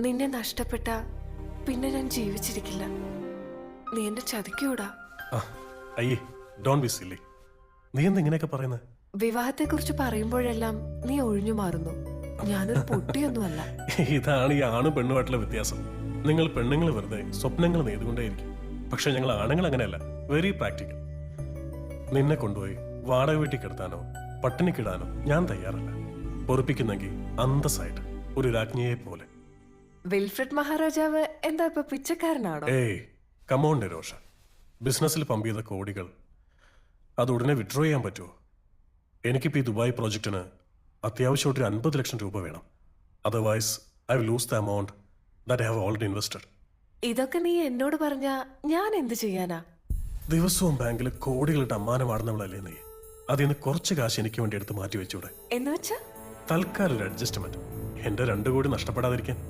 നിന്നെ നഷ്ടപ്പെട്ട പിന്നെ ഞാൻ ജീവിച്ചിരിക്കില്ല. നീ എന്നെ ചതിക്കൂടാ. അയ്യേ, ഡോണ്ട് ബി സില്ലി. നീ എന്താ ഇങ്ങനെയൊക്കെ പറയുന്നത്? വിവാഹത്തെക്കുറിച്ച് പറയുമ്പോഴെല്ലാം നീ ഒഴിഞ്ഞു മാറുന്നു. ഞാനൊരു പൊട്ടിയൊന്നുമല്ല. ഇതാണ് ഈ ആണും പെണ്ണുമായിട്ടുള്ള വ്യത്യാസം. നിങ്ങൾ പെണ്ണുങ്ങൾ വെറുതെ സ്വപ്നങ്ങൾ നെയ്തുകൊണ്ടേയിരിക്കും. പക്ഷെ ഞങ്ങൾ ആണുങ്ങൾ അങ്ങനെയല്ല, വെരി പ്രാക്ടിക്കൽ. നിന്നെ കൊണ്ടുപോയി വാടക വീട്ടിൽ കിടത്താനോ പട്ടിണിക്കിടാനോ ഞാൻ തയ്യാറല്ല. പൊറുപ്പിക്കുന്നെങ്കിൽ അന്തസ്സായിട്ട് ഒരു രാജ്ഞിയെ പോലെ. വിൽഫ്രഡ് മഹാരാജാവ് എന്താ ഇപ്പൊ പിച്ചക്കാരനാണോ? ഏയ് കമോൺ നിരോഷ, ബിസിനസ്സിൽ പമ്പ് ചെയ്ത കോടികൾ അത് ഉടനെ വിഡ്രോ ചെയ്യാൻ പറ്റുമോ? എനിക്കിപ്പോൾ ഈ ദുബായ് പ്രോജക്റ്റിന് അത്യാവശ്യമായിട്ടൊരു 50 ലക്ഷം രൂപ വേണം. Otherwise I will lose the amount that I have already invested. ഇതൊക്കെ നീ എന്നോട് പറഞ്ഞാ ഞാൻ എന്ത് ചെയ്യാനാ? ദിവസവും ബാങ്കിൽ കോടികളിട്ട് അമ്മാനമാടുന്നവളല്ലേ നീ. അതിൽ നിന്ന് കുറച്ച് കാശ് എനിക്ക് വേണ്ടി എടുത്ത് മാറ്റി വെച്ചൂടെ? എന്ന് വെച്ചാ തൽക്കാലം ഒരു അഡ്ജസ്റ്റ്മെന്റ്, എന്റെ 2 കോടി നഷ്ടപ്പെടാതിരിക്കാൻ.